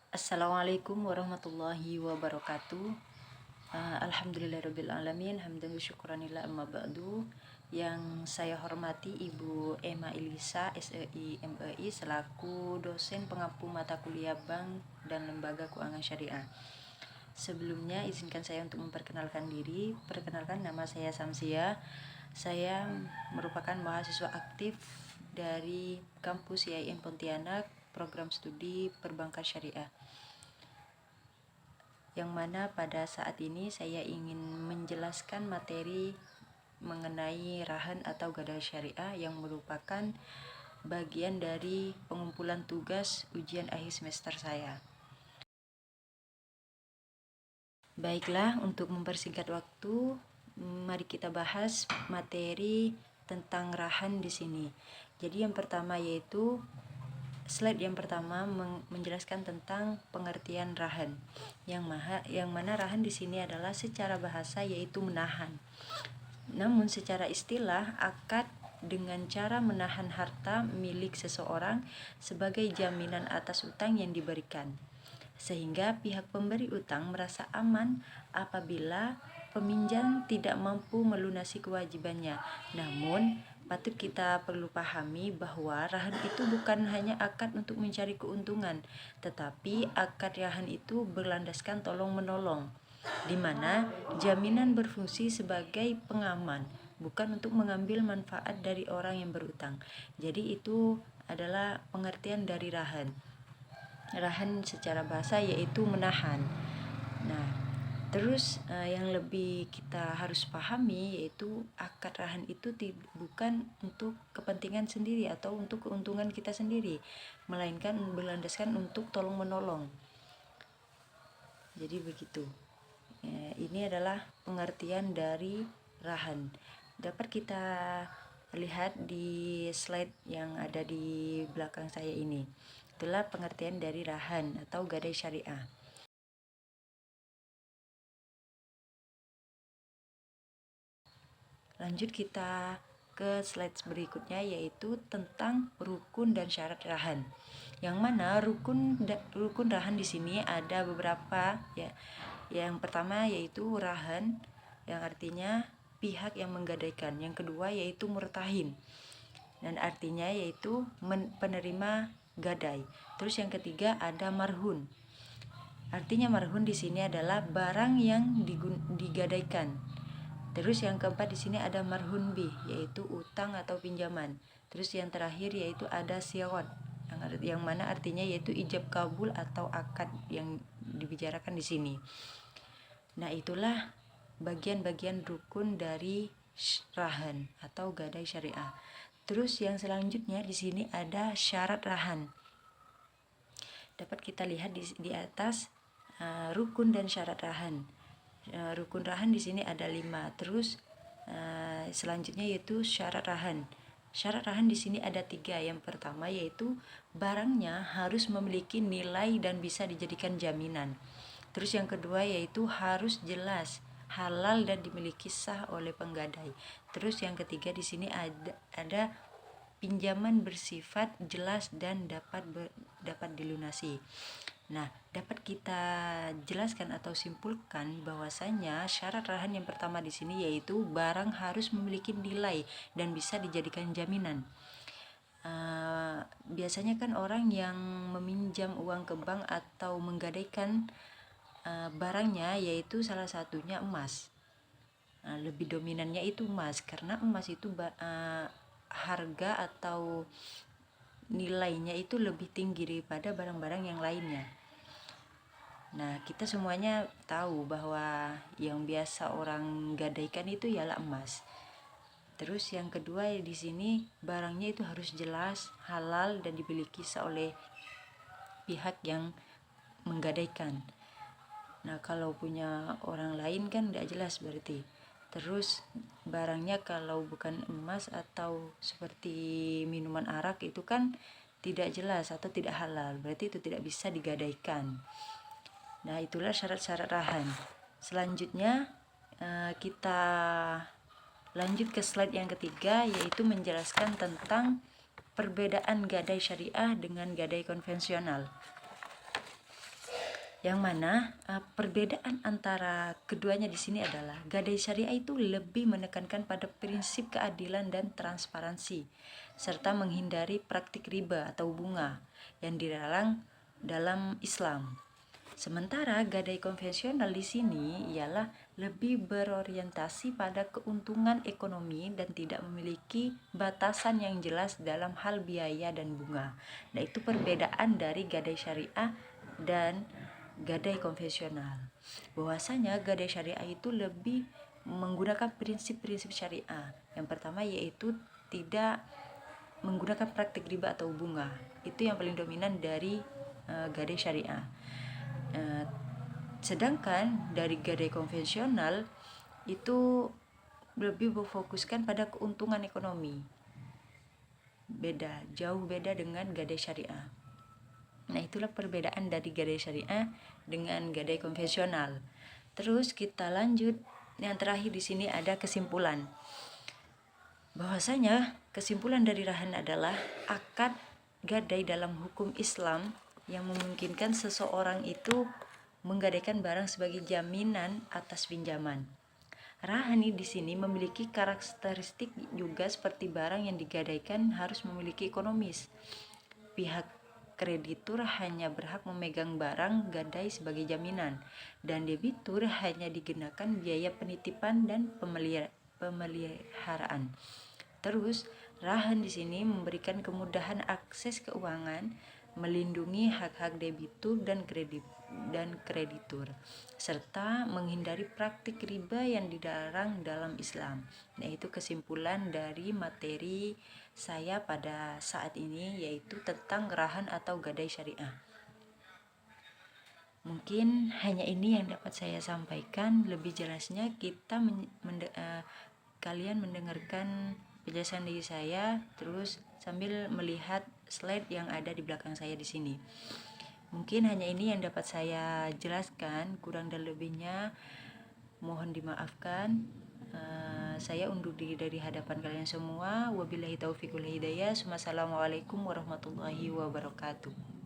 Assalamualaikum warahmatullahi wabarakatuh. Alhamdulillahirrabbilalamin. Hamdan wa syukranillah amma ba'du. Yang saya hormati Ibu Emma Ilisa, SEI MEI, selaku dosen pengampu mata kuliah Bank dan Lembaga Keuangan Syariah. Sebelumnya izinkan saya untuk memperkenalkan diri. Perkenalkan, nama saya Samsia. Saya merupakan mahasiswa aktif dari kampus IAIN Pontianak, program studi perbankan syariah, yang mana pada saat ini saya ingin menjelaskan materi mengenai rahan atau gadai syariah yang merupakan bagian dari pengumpulan tugas ujian akhir semester saya. Baiklah, untuk mempersingkat waktu, mari kita bahas materi tentang rahan di sini. Jadi yang pertama yaitu slide yang pertama menjelaskan tentang pengertian rahan. Yang mana rahan di sini adalah secara bahasa yaitu menahan. Namun secara istilah, akad dengan cara menahan harta milik seseorang sebagai jaminan atas utang yang diberikan, sehingga pihak pemberi utang merasa aman apabila peminjam tidak mampu melunasi kewajibannya. Namun patut kita perlu pahami bahwa rahan itu bukan hanya akad untuk mencari keuntungan, tetapi akad rahan itu berlandaskan tolong-menolong, di mana jaminan berfungsi sebagai pengaman, bukan untuk mengambil manfaat dari orang yang berutang. Jadi itu adalah pengertian dari rahan. Rahan secara bahasa yaitu menahan. Nah, terus yang lebih kita harus pahami yaitu akad rahan itu bukan untuk kepentingan sendiri atau untuk keuntungan kita sendiri, melainkan berlandaskan untuk tolong menolong. Jadi begitu. Ini adalah pengertian dari rahan. Dapat kita lihat di slide yang ada di belakang saya ini. Itulah pengertian dari rahan atau gadai syariah. Lanjut kita ke slide berikutnya, yaitu tentang rukun dan syarat rahan. Yang mana rukun rahan di sini ada beberapa ya. Yang pertama yaitu rahan, yang artinya pihak yang menggadaikan. Yang kedua yaitu murtahin, dan artinya yaitu penerima gadai. Terus yang ketiga ada marhun. Artinya marhun di sini adalah barang yang digadaikan. Terus yang keempat di sini ada marhun bih, yaitu utang atau pinjaman. Terus yang terakhir yaitu ada siwat, yang mana artinya yaitu ijab kabul atau akad yang dibicarakan di sini. Nah, itulah bagian-bagian rukun dari rahan atau gadai syariah. Terus yang selanjutnya di sini ada syarat rahan. Dapat kita lihat di atas rukun dan syarat rahan. Rukun rahan di sini ada 5. Terus selanjutnya yaitu syarat rahan. Syarat rahan di sini ada 3. Yang pertama yaitu barangnya harus memiliki nilai dan bisa dijadikan jaminan. Terus yang kedua yaitu harus jelas, halal dan dimiliki sah oleh penggadai. Terus yang ketiga di sini ada pinjaman bersifat jelas dan dapat dilunasi. Nah, dapat kita jelaskan atau simpulkan bahwasanya syarat rahan yang pertama di sini yaitu barang harus memiliki nilai dan bisa dijadikan jaminan. Biasanya kan orang yang meminjam uang ke bank atau menggadaikan barangnya yaitu salah satunya emas. Lebih dominannya itu emas, karena emas itu harga atau nilainya itu lebih tinggi daripada barang-barang yang lainnya. Nah, kita semuanya tahu bahwa yang biasa orang gadaikan itu ialah emas. Terus yang kedua di sini barangnya itu harus jelas, halal dan dimiliki oleh pihak yang menggadaikan. Nah, kalau punya orang lain kan tidak jelas berarti. Terus barangnya kalau bukan emas atau seperti minuman arak itu kan tidak jelas atau tidak halal, berarti itu tidak bisa digadaikan. Nah, itulah syarat-syarat rahan. Selanjutnya kita lanjut ke slide yang ketiga, yaitu menjelaskan tentang perbedaan gadai syariah dengan gadai konvensional. Yang mana perbedaan antara keduanya di sini adalah gadai syariah itu lebih menekankan pada prinsip keadilan dan transparansi serta menghindari praktik riba atau bunga yang dilarang dalam Islam. Sementara gadai konvensional di sini ialah lebih berorientasi pada keuntungan ekonomi dan tidak memiliki batasan yang jelas dalam hal biaya dan bunga. Nah, itu perbedaan dari gadai syariah dan gadai konvensional. Bahwasanya gadai syariah itu lebih menggunakan prinsip-prinsip syariah. Yang pertama yaitu tidak menggunakan praktik riba atau bunga. Itu yang paling dominan dari gadai syariah. Sedangkan dari gadai konvensional itu lebih berfokuskan pada keuntungan ekonomi. Jauh beda dengan gadai syariah. Nah, itulah perbedaan dari gadai syariah dengan gadai konvensional. Terus kita lanjut, yang terakhir di sini ada kesimpulan. Bahwasanya kesimpulan dari Rahan adalah akad gadai dalam hukum Islam yang memungkinkan seseorang itu menggadaikan barang sebagai jaminan atas pinjaman. Rahani di sini memiliki karakteristik juga seperti barang yang digadaikan harus memiliki ekonomis. Pihak kreditur hanya berhak memegang barang gadai sebagai jaminan, dan debitur hanya dikenakan biaya penitipan dan pemeliharaan. Terus, Rahan di sini memberikan kemudahan akses keuangan, melindungi hak-hak debitur dan kreditur, serta menghindari praktik riba yang dilarang dalam Islam. Nah, itu kesimpulan dari materi saya pada saat ini, yaitu tentang Rahan atau gadai syariah. Mungkin hanya ini yang dapat saya sampaikan. Lebih jelasnya kalian mendengarkan penjelasan dari saya terus sambil melihat slide yang ada di belakang saya di sini. Mungkin hanya ini yang dapat saya jelaskan, kurang dan lebihnya mohon dimaafkan. Saya undur diri dari hadapan kalian semua. Wabillahi taufiq wal hidayah. Wassalamualaikum warahmatullahi wabarakatuh.